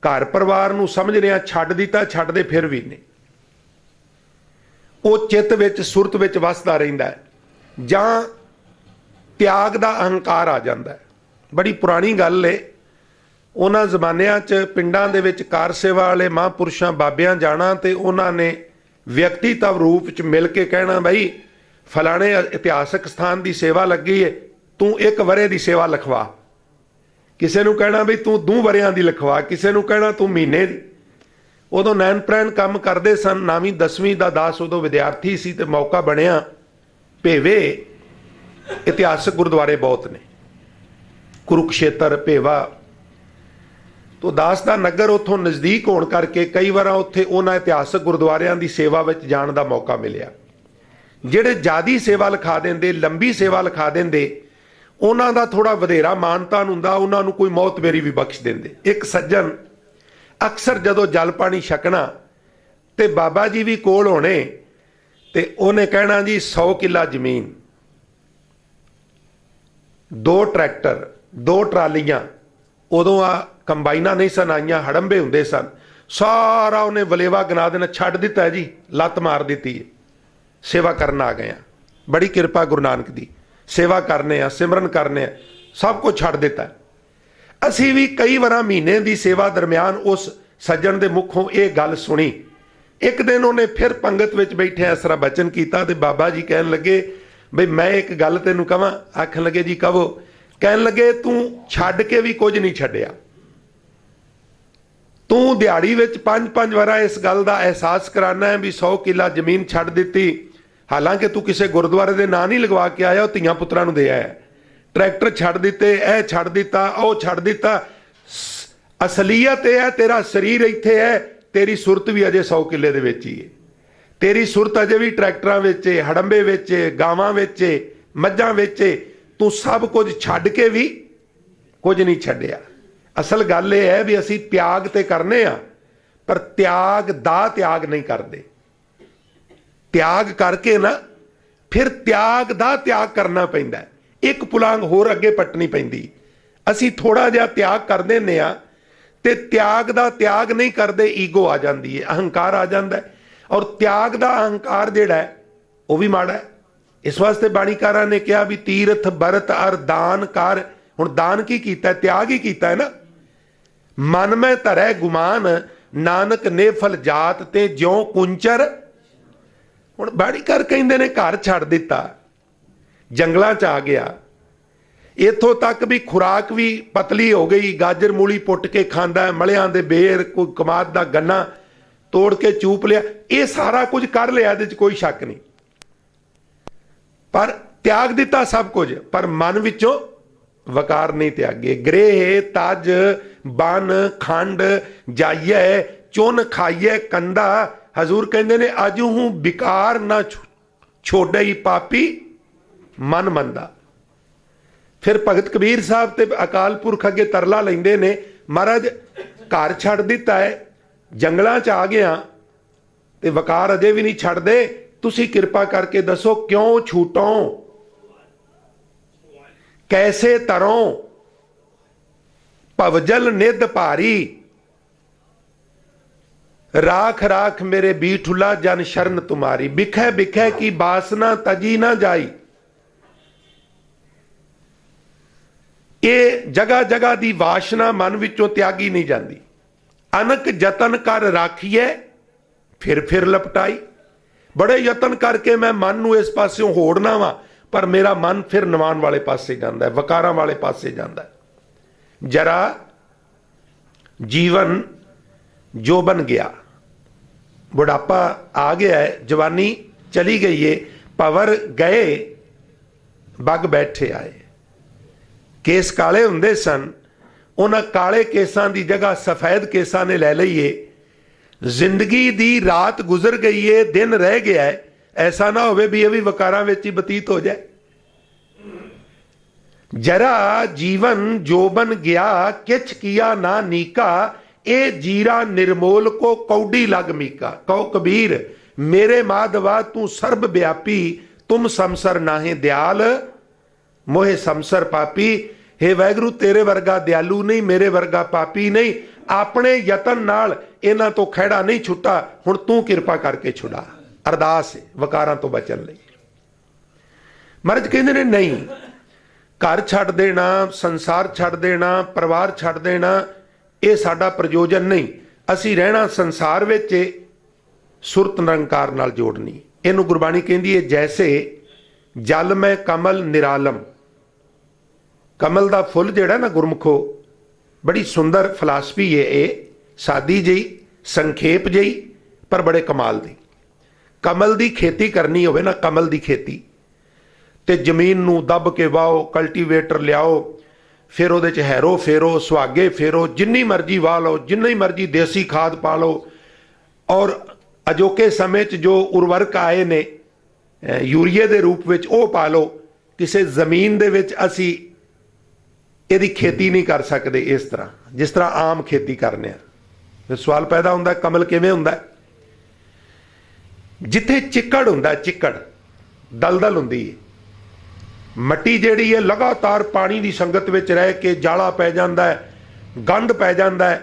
ਘਰ ਪਰਿਵਾਰ ਨੂੰ ਸਮਝਦੇ ਹਾਂ ਛੱਡ ਦਿੱਤਾ, ਛੱਡਦੇ ਫਿਰ ਵੀ ਨਹੀਂ। ਉਹ ਚਿੱਤ ਵਿੱਚ ਸੁਰਤ ਵਿੱਚ ਵਸਦਾ ਰਹਿੰਦਾ ਹੈ ਜਾਂ ਤਿਆਗ ਦਾ ਅਹੰਕਾਰ ਆ ਜਾਂਦਾ ਹੈ। ਬੜੀ ਪੁਰਾਣੀ ਗੱਲ ਏ, ਉਹਨਾਂ ਜ਼ਮਾਨਿਆਂ 'ਚ ਪਿੰਡਾਂ ਦੇ ਵਿੱਚ ਕਾਰ ਸੇਵਾ ਵਾਲੇ ਮਹਾਂਪੁਰਸ਼ਾਂ ਬਾਬਿਆਂ ਜਾਣਾ ਤੇ ਉਹਨਾਂ ਨੇ ਵਿਅਕਤੀਤਵ ਰੂਪ 'ਚ ਮਿਲ ਕੇ ਕਹਿਣਾ, ਬਈ ਫਲਾਣੇ ਇਤਿਹਾਸਕ ਸਥਾਨ ਦੀ ਸੇਵਾ ਲੱਗੀ ਏ, ਤੂੰ 1 ਵਰ੍ਹੇ ਦੀ ਸੇਵਾ ਲਿਖਵਾ। ਕਿਸੇ ਨੂੰ ਕਹਿਣਾ ਵੀ ਤੂੰ 2 ਵਰ੍ਹਿਆਂ ਦੀ ਲਿਖਵਾ, ਕਿਸੇ ਨੂੰ ਕਹਿਣਾ ਤੂੰ ਮਹੀਨੇ ਦੀ। ਉਦੋਂ ਨੈਣ ਪ੍ਰੈਣ ਕੰਮ ਕਰਦੇ ਸਨ। 9ਵੀਂ 10ਵੀਂ ਦਾ ਦਾਸ ਉਦੋਂ ਵਿਦਿਆਰਥੀ ਸੀ ਤੇ ਮੌਕਾ ਬਣਿਆ। ਭੇਵੇ ਇਤਿਹਾਸਕ ਗੁਰਦੁਆਰੇ ਬਹੁਤ ਨੇ, ਕੁਰੂਕਸ਼ੇਤਰ, ਭੇਵਾ ਤੋਂ ਦਾਸ ਦਾ ਨਗਰ ਉੱਥੋਂ ਨਜ਼ਦੀਕ ਹੋਣ ਕਰਕੇ ਕਈ ਵਾਰ ਉੱਥੇ ਉਹਨਾਂ ਇਤਿਹਾਸਕ ਗੁਰਦੁਆਰਿਆਂ ਦੀ ਸੇਵਾ ਵਿੱਚ ਜਾਣ ਦਾ ਮੌਕਾ ਮਿਲਿਆ। ਜਿਹੜੇ ਜ਼ਿਆਦੀ ਸੇਵਾ ਲਿਖਾ ਦਿੰਦੇ, ਲੰਬੀ ਸੇਵਾ ਲਿਖਾ ਦਿੰਦੇ, ਉਹਨਾਂ ਦਾ ਥੋੜਾ ਵਧੇਰਾ ਮਾਨਤਾਨ ਹੁੰਦਾ, ਉਹਨਾਂ ਨੂੰ ਕੋਈ ਮੌਤ ਮੇਰੀ ਵੀ ਬਖਸ਼ ਦਿੰਦੇ। ਇੱਕ ਸੱਜਣ ਅਕਸਰ ਜਦੋਂ ਜਲ ਪਾਣੀ ਛਕਣਾ ਤੇ ਬਾਬਾ ਜੀ ਵੀ ਕੋਲ ਹੋਣੇ ਤੇ ਉਹਨੇ ਕਹਿਣਾ ਜੀ 100 ਕਿੱਲਾ ਜ਼ਮੀਨ, 2 ਟਰੈਕਟਰ, 2 ਟਰਾਲੀਆਂ, ਉਦੋਂ ਆ ਕੰਬਾਈਨਾਂ ਨਹੀਂ ਸਨ ਆਈਆਂ, ਹੜੰਬੇ ਹੁੰਦੇ ਸਨ, ਸਾਰਾ ਉਹਨੇ ਵਲੇਵਾ ਗਿਣਾ ਦੇਣਾ, ਛੱਡ ਦਿੱਤਾ ਜੀ, ਲੱਤ ਮਾਰ ਦਿੱਤੀ ਹੈ, ਸੇਵਾ ਕਰਨ ਆ ਗਏ ਆ, ਬੜੀ ਕਿਰਪਾ ਗੁਰੂ ਨਾਨਕ ਦੀ, ਸੇਵਾ ਕਰਨੇ ਆ, ਸਿਮਰਨ ਕਰਨੇ ਆ, ਸਭ ਕੁਝ ਛੱਡ ਦਿੱਤਾ। ਅਸੀਂ ਵੀ ਕਈ ਵਾਰਾਂ ਮਹੀਨੇ ਦੀ ਸੇਵਾ ਦਰਮਿਆਨ ਉਸ ਸੱਜਣ ਦੇ ਮੁਖੋਂ ਇਹ ਗੱਲ ਸੁਣੀ। ਇੱਕ ਦਿਨ ਉਹਨੇ ਫਿਰ ਪੰਗਤ ਵਿੱਚ ਬੈਠਿਆ ਇਸ ਤਰ੍ਹਾਂ ਬਚਨ ਕੀਤਾ ਤੇ ਬਾਬਾ ਜੀ ਕਹਿਣ ਲੱਗੇ ਬਈ ਮੈਂ ਇੱਕ ਗੱਲ ਤੈਨੂੰ ਕਵਾਂ। ਆਖਣ ਲੱਗੇ ਜੀ ਕਹੋ। ਕਹਿਣ ਲੱਗੇ ਤੂੰ ਛੱਡ ਕੇ ਵੀ ਕੁਝ ਨਹੀਂ ਛੱਡਿਆ, ਤੂੰ ਦਿਹਾੜੀ ਵਿੱਚ 5-5 ਵਾਰਾਂ ਇਸ ਗੱਲ ਦਾ ਅਹਿਸਾਸ ਕਰਾਨਾ ਹੈ ਵੀ 100 ਕਿੱਲਾ ਜ਼ਮੀਨ ਛੱਡ ਦਿੱਤੀ, ਹਾਲਾਂਕਿ ਤੂੰ ਕਿਸੇ ਗੁਰਦੁਆਰੇ ਦੇ ਨਾਂ ਨਹੀਂ ਲਗਵਾ ਕੇ ਆਇਆ, ਉਹ ਧੀਆਂ ਪੁੱਤਰਾਂ ਨੂੰ ਦੇ ਆਇਆ, ਟਰੈਕਟਰ ਛੱਡ ਦਿੱਤੇ, ਇਹ ਛੱਡ ਦਿੱਤਾ, ਉਹ ਛੱਡ ਦਿੱਤਾ। ਅਸਲੀਅਤ ਇਹ ਹੈ ਤੇਰਾ ਸਰੀਰ ਇੱਥੇ ਹੈ, ਤੇਰੀ ਸੁਰਤ ਵੀ ਅਜੇ 100 ਕਿੱਲੇ ਦੇ ਵਿੱਚ ਹੀ ਹੈ, ਤੇਰੀ ਸੁਰਤ ਅਜੇ ਵੀ ਟਰੈਕਟਰਾਂ ਵਿੱਚ, ਹੜੰਬੇ ਵਿੱਚ, ਗਾਵਾਂ ਵਿੱਚ, ਮੱਝਾਂ ਵਿੱਚ, ਤੂੰ ਸਭ ਕੁਝ ਛੱਡ ਕੇ ਵੀ ਕੁਝ ਨਹੀਂ ਛੱਡਿਆ। ਅਸਲ ਗੱਲ ਇਹ ਹੈ ਵੀ ਅਸੀਂ ਤਿਆਗ ਤੇ ਕਰਨੇ ਆ, ਪਰ ਤਿਆਗ ਦਾ ਤਿਆਗ ਨਹੀਂ ਕਰਦੇ। ਤਿਆਗ ਕਰਕੇ ਨਾ ਫਿਰ ਤਿਆਗ ਦਾ ਤਿਆਗ ਕਰਨਾ ਪੈਂਦਾ, ਇੱਕ ਪੁਲਾਂਗ ਹੋਰ ਅੱਗੇ ਪੱਟਣੀ ਪੈਂਦੀ। ਅਸੀਂ ਥੋੜਾ ਜਿਹਾ ਤਿਆਗ ਕਰ ਦਿੰਦੇ ਆ ਤੇ ਤਿਆਗ ਦਾ ਤਿਆਗ ਨਹੀਂ ਕਰਦੇ, ਈਗੋ ਆ ਜਾਂਦੀ ਹੈ, ਅਹੰਕਾਰ ਆ ਜਾਂਦਾ ਹੈ। ਔਰ ਤਿਆਗ ਦਾ ਅਹੰਕਾਰ ਜਿਹੜਾ ਹੈ ਉਹ ਵੀ ਮਾੜਾ ਹੈ। ਇਸ ਵਾਸਤੇ ਬਾਣੀਕਾਰਾਂ ਨੇ ਕਿਹਾ ਵੀ ਤੀਰਥ ਬਰਤ ਅਰ ਦਾਨ ਕਰ। ਹੁਣ ਦਾਨ ਕੀ ਕੀਤਾ? ਤਿਆਗ ਹੀ ਕੀਤਾ ਹੈ ਨਾ। ਮਨ ਮੈਂ ਧਰੈ ਗੁਮਾਨ, ਨਾਨਕ ਨੇ ਫਲ ਜਾਤ ਤੇ ਜਿਉ ਕੁੰਚਰ। ਹੁਣ ਬਾਣੀਕਾਰ ਕਹਿੰਦੇ ਨੇ ਘਰ ਛੱਡ ਦਿੱਤਾ, ਜੰਗਲਾਂ 'ਚ ਆ ਗਿਆ, ਇੱਥੋਂ ਤੱਕ ਵੀ ਖੁਰਾਕ ਵੀ ਪਤਲੀ ਹੋ ਗਈ, ਗਾਜਰ ਮੂਲੀ ਪੁੱਟ ਕੇ ਖਾਂਦਾ ਹੈ, ਮਲਿਆਂ ਦੇ ਬੇਰ, ਕੋਈ ਕਮਾਦ ਦਾ ਗੰਨਾ ਤੋੜ ਕੇ ਚੂਪ ਲਿਆ, ਇਹ ਸਾਰਾ ਕੁਝ ਕਰ ਲਿਆ, ਇਹਦੇ 'ਚ ਕੋਈ ਸ਼ੱਕ ਨਹੀਂ, ਪਰ ਤਿਆਗ ਦਿੱਤਾ ਸਭ ਕੁਝ, ਪਰ ਮਨ ਵਿੱਚੋਂ ਵਕਾਰ ਨਹੀਂ ਤਿਆਗੇ। ਗ੍ਰਹਿ ਤਜ ਬਨ ਖੰਡ ਜਾਈਏ ਚੁਨ ਖਾਈਏ ਕੰਦਾ। ਹਜ਼ੂਰ ਕਹਿੰਦੇ ਨੇ ਅੱਜ ਹੂੰ ਵਿਕਾਰ ਨਾ ਛੋੜੇ ਹੀ ਪਾਪੀ ਮਨ ਮੰਦਾ। ਫਿਰ ਭਗਤ ਕਬੀਰ ਸਾਹਿਬ ਤੇ ਅਕਾਲ ਪੁਰਖ ਅੱਗੇ ਤਰਲਾ ਲੈਂਦੇ ਨੇ, ਮਹਾਰਾਜ ਘਰ ਛੱਡ ਦਿੱਤਾ ਹੈ, ਜੰਗਲਾਂ 'ਚ ਆ ਗਿਆ ਤੇ ਵਕਾਰ ਅਜੇ ਵੀ ਨਹੀਂ ਛੱਡਦੇ, ਤੁਸੀਂ ਕਿਰਪਾ ਕਰਕੇ ਦੱਸੋ ਕਿਉਂ ਛੂਟੋਂ, ਕੈਸੇ ਤਰੋਂ, ਭਵਜਲ ਨਿਧ ਭਾਰੀ, ਰਾਖ ਰਾਖ ਮੇਰੇ ਬੀਠੁਲਾ ਜਨ ਸ਼ਰਨ ਤੁਮਾਰੀ। ਬਿਖੈ ਬਿਖੈ ਕੀ ਬਾਸਨਾ ਤਜੀ ਨਾ ਜਾਈ। ਇਹ ਜਗ੍ਹਾ ਜਗ੍ਹਾ ਦੀ ਵਾਸ਼ਨਾ ਮਨ ਵਿੱਚੋਂ ਤਿਆਗੀ ਨਹੀਂ ਜਾਂਦੀ। ਅਨਕ ਯਤਨ ਕਰ ਰਾਖੀਏ ਫਿਰ ਲਪਟਾਈ। ਬੜੇ ਯਤਨ ਕਰਕੇ ਮੈਂ ਮਨ ਨੂੰ ਇਸ ਪਾਸਿਓਂ ਹੋੜਨਾ ਵਾ, ਪਰ ਮੇਰਾ ਮਨ ਫਿਰ ਨਿਵਾਣ ਵਾਲੇ ਪਾਸੇ ਜਾਂਦਾ ਹੈ, ਵਕਾਰਾਂ ਵਾਲੇ ਪਾਸੇ ਜਾਂਦਾ ਹੈ। ਜਰਾ ਜੀਵਨ ਜੋ ਬਣ ਗਿਆ, ਬੁਢਾਪਾ ਆ ਗਿਆ ਹੈ, ਜਵਾਨੀ ਚਲੀ ਗਈ ਏ, ਭਵਰ ਗਏ ਬੱਗ ਬੈਠੇ ਆਏ। ਕੇਸ ਕਾਲੇ ਹੁੰਦੇ ਸਨ, ਉਹਨਾਂ ਕਾਲੇ ਕੇਸਾਂ ਦੀ ਜਗ੍ਹਾ ਸਫੈਦ ਕੇਸਾਂ ਨੇ ਲੈ ਲਈਏ। ਜ਼ਿੰਦਗੀ ਦੀ ਰਾਤ ਗੁਜ਼ਰ ਗਈ ਏ, ਦਿਨ ਰਹਿ ਗਿਆ ਹੈ, ਐਸਾ ਨਾ ਹੋਵੇ ਵੀ ਇਹ ਵੀ ਵਕਾਰਾਂ ਵਿੱਚ ਹੀ ਬਤੀਤ ਹੋ ਜਾਏ। ਜਰਾ ਜੀਵਨ ਜੋਬਨ ਗਿਆ, ਕਿਛ ਕੀਆ ਨਾ ਨੀਕਾ, ਇਹ ਜੀਰਾ ਨਿਰਮੋਲ ਕੋ ਕੌਡੀ ਲਗ ਮੀਕਾ। ਕਹੋ ਕਬੀਰ ਮੇਰੇ ਮਾਧਵਾ ਤੂੰ ਸਰਬ ਵਿਆਪੀ, ਤੁਮ ਸੰਸਰ ਨਾਹੇ ਦਿਆਲ, ਮੋਹੇ ਸੰਸਰ ਪਾਪੀ। हे ਵਾਹਿਗੁਰੂ ਤੇਰੇ ਵਰਗਾ ਦਿਆਲੂ ਨਹੀਂ, ਮੇਰੇ ਵਰਗਾ ਪਾਪੀ ਨਹੀਂ, ਆਪਣੇ ਯਤਨ ਨਾਲ ਇਹਨਾਂ ਤੋਂ ਖਹਿੜਾ ਨਹੀਂ ਛੁੱਟਾ, ਹੁਣ ਤੂੰ ਕਿਰਪਾ ਕਰਕੇ ਛੁਡਾ। ਅਰਦਾਸ ਹੈ ਵਕਾਰਾਂ ਤੋਂ ਬਚਣ ਲਈ। ਮਹਾਰਾਜ ਕਹਿੰਦੇ ਨੇ ਨਹੀਂ, ਘਰ ਛੱਡ ਦੇਣਾ, ਸੰਸਾਰ ਛੱਡ ਦੇਣਾ, ਪਰਿਵਾਰ ਛੱਡ ਦੇਣਾ, ਇਹ ਸਾਡਾ ਪ੍ਰਯੋਜਨ ਨਹੀਂ। ਅਸੀਂ ਰਹਿਣਾ ਸੰਸਾਰ ਵਿੱਚ, ਸੁਰਤ ਨਿਰੰਕਾਰ ਨਾਲ ਜੋੜਨੀ। ਇਹਨੂੰ ਗੁਰਬਾਣੀ ਕਹਿੰਦੀ ਹੈ ਜੈਸੇ ਜਲ ਮੈਂ ਕਮਲ ਨਿਰਾਲਮ। ਕਮਲ ਦਾ ਫੁੱਲ ਜਿਹੜਾ ਨਾ ਗੁਰਮੁਖੋ, ਬੜੀ ਸੁੰਦਰ ਫਲਸਫੀ ਹੈ ਇਹ, ਸਾਦੀ ਜਿਹੀ, ਸੰਖੇਪ ਜਿਹੀ, ਪਰ ਬੜੇ ਕਮਾਲ ਦੀ। ਕਮਲ ਦੀ ਖੇਤੀ ਕਰਨੀ ਹੋਵੇ ਨਾ, ਕਮਲ ਦੀ ਖੇਤੀ, ਤੇ ਜ਼ਮੀਨ ਨੂੰ ਦੱਬ ਕੇ ਵਾਓ, ਕਲਟੀਵੇਟਰ ਲਿਆਓ, ਫਿਰ ਉਹਦੇ 'ਚ ਹੈਰੋ ਫੇਰੋ, ਸੁਹਾਗੇ ਫੇਰੋ, ਜਿੰਨੀ ਮਰਜ਼ੀ ਵਾਹ ਲਓ, ਜਿੰਨੀ ਮਰਜ਼ੀ ਦੇਸੀ ਖਾਦ ਪਾ ਲਓ, ਔਰ ਅਜੋਕੇ ਸਮੇਂ 'ਚ ਜੋ ਉਰਵਰਕ ਆਏ ਨੇ यूरिए के रूप में वो पा लो, किसी जमीन दे विच असी ਇਹਦੀ खेती नहीं कर सकते इस तरह जिस तरह आम खेती करने। फिर सवाल पैदा होता कमल किवें हुंदा? जिथे चिक्कड़ हुंदा, चिक्कड़ दलदल हुंदी है, मट्टी जिहड़ी है लगातार पानी की संगत विच रह के जाला पै जांदा है, गंद पै जांदा है।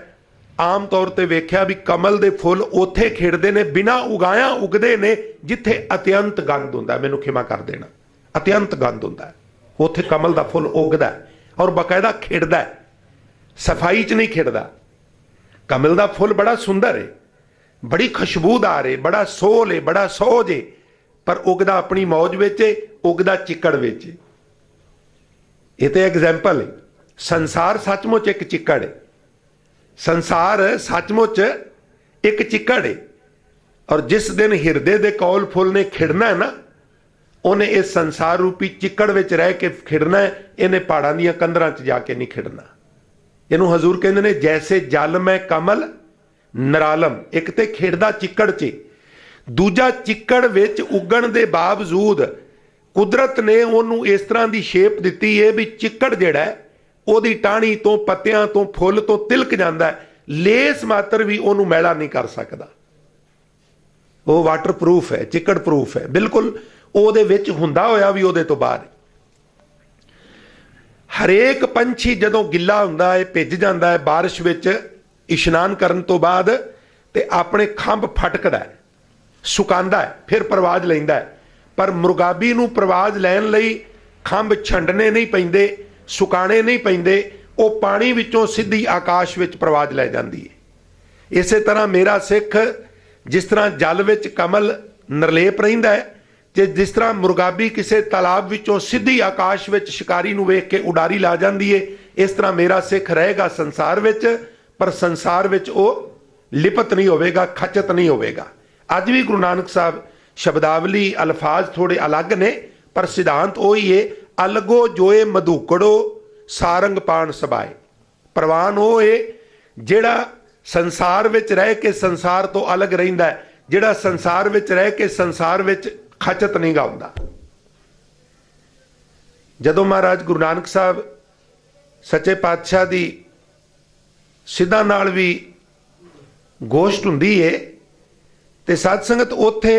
आम तौर पर वेख्या भी कमल के फुल उत्थे खिड़दे ने, बिना उगाया उगदे ने जिथे अत्यंत गंद हुंदा। मैनूं खिमा कर देना, अत्यंत गंद हुंदा, उत्थे कमल का फुल उगदा है और बकायदा खिड़दा है, सफाई च नहीं खिड़दा। कमल का फुल बड़ा सुंदर है, बड़ी खुशबूदार है, बड़ा सोल है, बड़ा सोज है, पर उगदा अपनी मौज विच है, उगदा चिक्कड़ विच है। ये तो एग्जाम्पल है। संसार सचमुच एक चिक्कड़ है, संसार सचमुच एक चिक्कड़ है। और जिस दिन हिरदे दे कौल फुल ने खिड़ना है ना, उन्हें इस संसार रूपी चिक्कड़ विच रह के खिड़ना है, इन्हें पहाड़ां दीयां कंधरां च जाके नहीं खिड़ना। इनू हजूर कहते ने जैसे जल में कमल नरालम, एक ते खिड़दा चिक्कड़ च, दूजा चिक्कड़ विच उगण दे बावजूद कुदरत ने उन्होंने इस तरह की शेप दी है भी चिक्कड़ जिहड़ा है ਉਹਦੀ टाणी तो पत्तियां तो फुल तो तिलक जाता है, लेस मात्र भी उन्होंने मैला नहीं कर सकता। वो वाटर प्रूफ है, चिक्कड़ प्रूफ है बिल्कुल। ਉਹਦੇ ਵਿੱਚ ਹੁੰਦਾ ਹੋਇਆ ਵੀ ਉਹਦੇ ਤੋਂ ਬਾਅਦ ਹਰੇਕ ਪੰਛੀ ਜਦੋਂ ਗਿੱਲਾ ਹੁੰਦਾ ਹੈ, ਭਿੱਜ ਜਾਂਦਾ ਹੈ ਬਾਰਿਸ਼ ਵਿੱਚ ਇਸ਼ਨਾਨ ਕਰਨ ਤੋਂ ਬਾਅਦ, ਤੇ ਆਪਣੇ ਖੰਭ ਫਟਕਦਾ ਹੈ, ਸੁਕਾਉਂਦਾ ਹੈ, ਫਿਰ ਪ੍ਰਵਾਜ ਲੈਂਦਾ ਹੈ। ਪਰ ਮੁਰਗਾਬੀ ਨੂੰ ਪ੍ਰਵਾਜ ਲੈਣ ਲਈ ਖੰਭ ਛੰਡਣੇ ਨਹੀਂ ਪੈਂਦੇ, ਸੁਕਾਣੇ ਨਹੀਂ ਪੈਂਦੇ, ਉਹ ਪਾਣੀ ਵਿੱਚੋਂ ਸਿੱਧੀ ਆਕਾਸ਼ ਵਿੱਚ ਪ੍ਰਵਾਜ ਲੈ ਜਾਂਦੀ ਹੈ। ਇਸੇ ਤਰ੍ਹਾਂ ਮੇਰਾ ਸਿੱਖ ਜਿਸ ਤਰ੍ਹਾਂ ਜਲ ਵਿੱਚ ਕਮਲ ਨਿਰਲੇਪ ਰਹਿੰਦਾ ਹੈ, ਤੇ जिस तरह मुरगाबी किसी तालाब विचों सीधी आकाश विच शिकारी नूं वेख के उडारी ला जाती है, इस तरह मेरा सिख रहेगा संसार विच, पर संसार विच वो लिपत नहीं होवेगा, खचत नहीं होवेगा। अज भी गुरु नानक साहब शब्दावली अल्फाज थोड़े अलग ने, पर सिद्धांत वही है, अलगो जोए मधुकड़ो सारंग पान सबाए। प्रवान वो है जिहड़ा संसार विच रह के संसार तो अलग रहिंदा है, जिहड़ा संसार विच रह के संसार विच खचत नहीं गा हुंदा। जदों महाराज गुरु नानक साहब सच्चे पातशाह दी सिद्धां नाल भी गोश्त हुंदी है, ते साध संगत उत्थे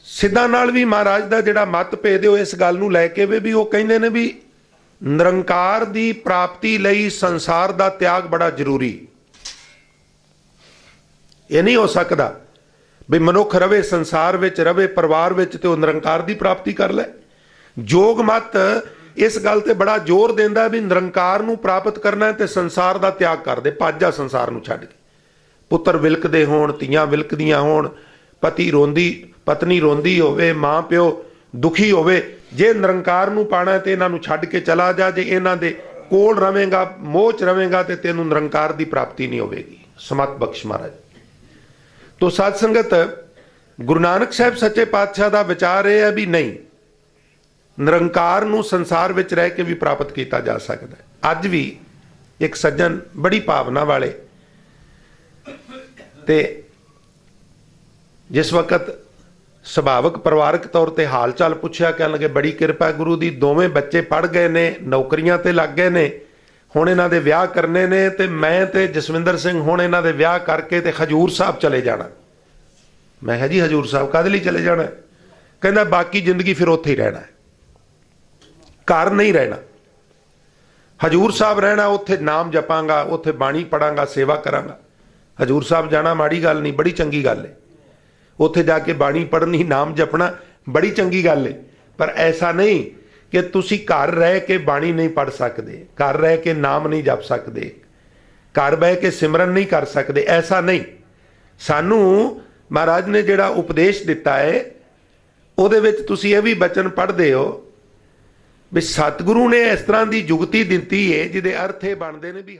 सिद्धां नाल भी महाराज दा जिहड़ा मतभेद है इस गल नूं लैके भी वो कहिंदे ने भी निरंकार दी प्राप्ति लई संसार दा त्याग बड़ा जरूरी। ये नहीं हो सकता भी मनुख रवे संसार विच रवे परिवार विच ते निरंकार की प्राप्ति कर ले। जोग मत इस गल ते बड़ा जोर देंदा भी निरंकार नूं प्राप्त करना है ते संसार का त्याग कर दे, भज जा संसार नूं छड्ड के। पुत्र विलकदे होण, धीआं विलकदियां होण, पति रोंदी पत्नी रोंदी होवे, माँ प्यो दुखी होवे, जे निरंकार नूं पाना है ते इन्हां नूं छड्ड के चला जा। जे इन्हां दे कोल रवेंगा, मोह च रवेंगा ते तैनूं निरंकार की प्राप्ति नहीं होवेगी। समत बख्श महाराज। तो साध संगत गुरु नानक साहब सच्चे पातशाह का विचार यह है भी नहीं, निरंकार नूं संसार विच रह के भी प्राप्त किया जा सकता है। अज भी एक सज्जन बड़ी भावना वाले ते जिस वक्त सुभावक परिवारक तौर पर हाल चाल पूछया, कह लगे बड़ी किरपा गुरु दी, दोवें बच्चे पढ़ गए ने, नौकरियां ते लग गए ने, हुण इन्हां दे विआह करने ने, ते मैं ते जसविंदर सिंह हुण इन्हां दे विआह करके ते हजूर साहब चले जाना। मैं कहा जी हजूर साहब काहदे लई चले जाना? कहंदा बाकी जिंदगी फिर उत्थे ही रहना है, घर नहीं रहना। हजूर साहब रहना, उत्थे नाम जपांगा, उत्थे बाणी पढ़ांगा, सेवा करांगा। हजूर साहब जाना माड़ी गल नहीं, बड़ी चंगी गल है। उत्थे जाके बाणी पढ़नी, नाम जपना बड़ी चंगी गल है, पर ऐसा नहीं कि तुसी घर रह के बाणी नहीं पढ़ सकते, घर रह के नाम नहीं जप सकते, घर बह के सिमरन नहीं कर सकते, ऐसा नहीं। सानू महाराज ने जिहड़ा उपदेश दिता है उहदे विच तुसी ये भी बचन पढ़ते हो भी सतगुरु ने इस तरह की जुगती दिती है जिहदे अर्थ ये बनते ने भी